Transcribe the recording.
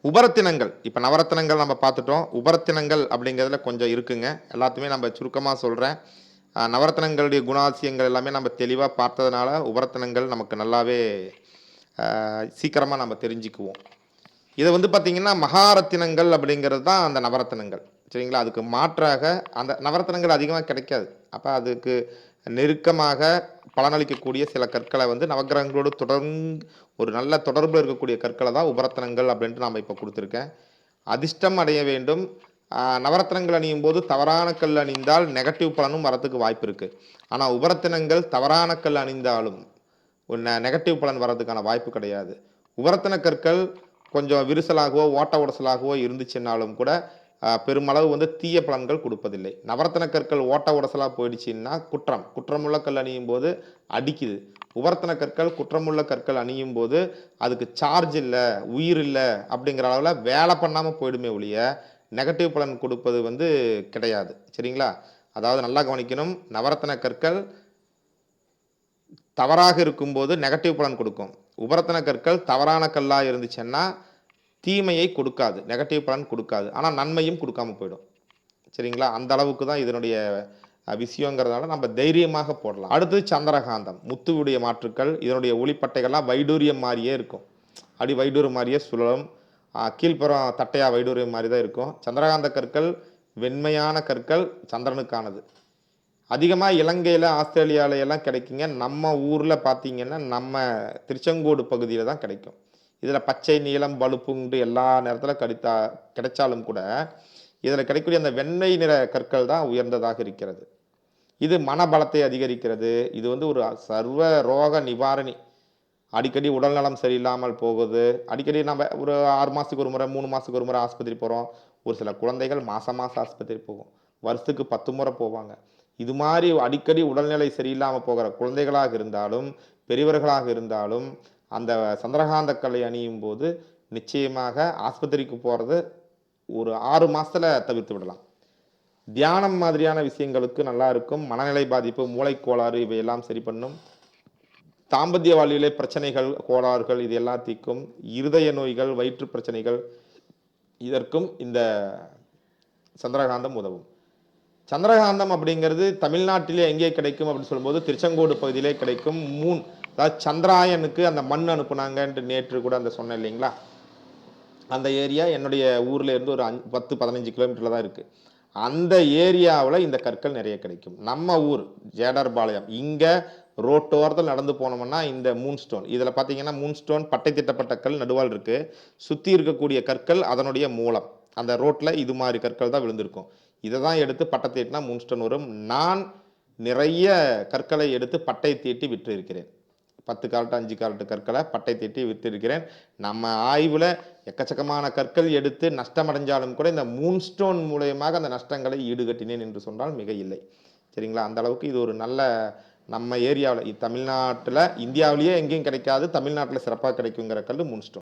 உபரத்தினங்கள் இப்போ நவரத்தினங்கள் நம்ம பார்த்துட்டோம். உபரத்தினங்கள் அப்படிங்கிறதுல கொஞ்சம் இருக்குங்க. எல்லாத்தையுமே நம்ம சுருக்கமாக சொல்கிறேன். நவரத்தினங்களுடைய குணாதிசயங்கள் எல்லாமே நம்ம தெளிவாக பார்த்ததுனால உபரத்தினங்கள் நமக்கு நல்லாவே சீக்கிரமாக நம்ம தெரிஞ்சுக்குவோம். இதை வந்து பார்த்தீங்கன்னா மகாரத்தினங்கள் அப்படிங்கிறது தான் அந்த நவரத்தினங்கள். சரிங்களா? அதுக்கு மாற்றாக அந்த நவரத்தினங்கள் அதிகமாக கிடைக்காது. அப்போ அதுக்கு நெருக்கமாக பலனளிக்கக்கூடிய சில கற்களை வந்து நவக்கிரகங்களோடு தொடர்ந்து ஒரு நல்ல தொடர்பில் இருக்கக்கூடிய கற்களை தான் உபரத்தினங்கள் அப்படின்ட்டு நாம் இப்போ கொடுத்துருக்கேன். அதிர்ஷ்டம் அடைய வேண்டும். நவரத்தினங்கள் அணியும் போது தவறான கல் அணிந்தால் நெகட்டிவ் பலனும் வரத்துக்கு வாய்ப்பு இருக்குது. ஆனால் உபரத்தினங்கள் தவறான கல் அணிந்தாலும் நெகட்டிவ் பலன் வர்றதுக்கான வாய்ப்பு கிடையாது. உபரத்தின கற்கள் கொஞ்சம் விரிசலாகவோ ஓட்ட உடசலாகவோ இருந்துச்சுன்னாலும் கூட பெருமளவு வந்து தீய பலன்கள் கொடுப்பதில்லை. நவரத்தின கற்கள் ஓட்ட உடசலாக போயிடுச்சுன்னா குற்றமுள்ள கல் அணியும் போது அடிக்குது. உபரத்தின கற்கள் குற்றமுள்ள கற்கள் அணியும் போது அதுக்கு சார்ஜ் இல்லை, உயிர் இல்லை அப்படிங்கிற அளவில் வேலை பண்ணாமல் போயிடுமே ஒழிய நெகட்டிவ் பலன் கொடுப்பது வந்து கிடையாது. சரிங்களா? அதாவது நல்லா கவனிக்கணும். நவரத்தின கற்கள் தவறாக இருக்கும்போது நெகட்டிவ் பலன் கொடுக்கும். உபரத்தின கற்கள் தவறான கல்லாக இருந்துச்சுன்னா தீமையை கொடுக்காது, நெகட்டிவ் பலன் கொடுக்காது. ஆனால் நன்மையும் கொடுக்காம போயிடும். சரிங்களா? அந்த அளவுக்கு தான் இதனுடைய விஷயங்கிறதுனால நம்ம தைரியமாக போடலாம். அடுத்து சந்திரகாந்தம், முத்துவுடைய மாற்றுக்கள். இதனுடைய ஒளிப்பட்டைகள்லாம் வைடூரியம் மாதிரியே இருக்கும். அப்படி வைடூரியம் மாதிரியே சுழலும். கீழ்ப்புறம் தட்டையா வைடூரியம் மாதிரி தான் இருக்கும். சந்திரகாந்த கற்கள் வெண்மையான கற்கள், சந்திரனுக்கானது. அதிகமாக இலங்கையில் ஆஸ்திரேலியாவில எல்லாம் கிடைக்குங்க. நம்ம ஊரில் பார்த்தீங்கன்னா நம்ம திருச்செங்கோடு பகுதியில் தான் கிடைக்கும். இதில் பச்சை, நீலம், பழுப்புண்டு எல்லா நேரத்தில் கிடைச்சாலும் கூட இதில் கிடைக்கக்கூடிய அந்த வெண்ணெய் நிற கற்கள் தான் உயர்ந்ததாக இருக்கிறது. இது மனபலத்தை அதிகரிக்கிறது. இது வந்து ஒரு சர்வ ரோக நிவாரணி. அடிக்கடி உடல்நலம் சரியில்லாமல் போகுது. அடிக்கடி நம்ம ஒரு 6 மாதத்துக்கு ஒரு முறை 3 மாதத்துக்கு ஒரு முறை ஆஸ்பத்திரி போகிறோம். ஒரு சில குழந்தைகள் மாதம் ஆஸ்பத்திரி போகும். வருஷத்துக்கு 10 முறை போவாங்க. இது மாதிரி அடிக்கடி உடல்நிலை சரியில்லாமல் போகிற குழந்தைகளாக இருந்தாலும் பெரியவர்களாக இருந்தாலும் அந்த சந்திரகாந்த கலை அணியும் போது நிச்சயமாக ஆஸ்பத்திரிக்கு போகிறது ஒரு 6 மாதத்தில் தவிர்த்து விடலாம். தியானம் மாதிரியான விஷயங்களுக்கு நல்லா இருக்கும். மனநிலை பாதிப்பு, மூளைக்கோளாறு இவையெல்லாம் சரி பண்ணும். தாம்பத்திய வாழ்விலே பிரச்சனைகள், கோளாறுகள் இது எல்லாம் தீர்க்கும். இருதய நோய்கள், வயிற்று பிரச்சனைகள் இதற்கும் இந்த சந்திரகாந்தம் உதவும். சந்திரகாந்தம் அப்படிங்கிறது தமிழ்நாட்டிலே எங்கே கிடைக்கும் அப்படின்னு சொல்லும்போது திருச்செங்கோடு பகுதியிலே கிடைக்கும். அதாவது சந்திராயனுக்கு அந்த மண் அனுப்புனாங்கன்ட்டு நேற்று கூட அந்த சொன்னேன் இல்லைங்களா? அந்த ஏரியா என்னுடைய ஊர்ல இருந்து ஒரு 10-15 கிலோமீட்டர்ல தான் இருக்கு. அந்த ஏரியாவில் இந்த கற்கள் நிறைய கிடைக்கும். நம்ம ஊர் ஜேடர்பாளையம் இங்கே ரோட்டோரத்தில் நடந்து போனோம்னா இந்த மூன் ஸ்டோன், இதில் பார்த்தீங்கன்னா மூன் ஸ்டோன் பட்டை திட்டப்பட்ட கல் நடுவால் இருக்கு. சுற்றி இருக்கக்கூடிய கற்கள் அதனுடைய மூலம். அந்த ரோட்டில் இது மாதிரி கற்கள் தான் விழுந்திருக்கும். இதை தான் எடுத்து பட்டை தீட்டினா மூன் ஸ்டோன் வரும். நான் நிறைய கற்களை எடுத்து பட்டை தீட்டி விற்று இருக்கிறேன். 10 காரட்டு 5 காரட்டு கற்களை பட்டை தீட்டி விற்றிருக்கிறேன். நம்ம ஆய்வில் எக்கச்சக்கமான கற்கள் எடுத்து நஷ்டமடைஞ்சாலும் கூட இந்த மூன் ஸ்டோன் மூலயமாக அந்த நஷ்டங்களை ஈடுகட்டினேன் என்று சொன்னால் மிக இல்லை. சரிங்களா? அந்த அளவுக்கு இது ஒரு நல்ல நம்ம ஏரியாவில் தமிழ்நாட்டில் இந்தியாவிலேயே எங்கேயும் கிடைக்காது, தமிழ்நாட்டில் சிறப்பாக கிடைக்குங்கிற கல் மூன் ஸ்டோன்.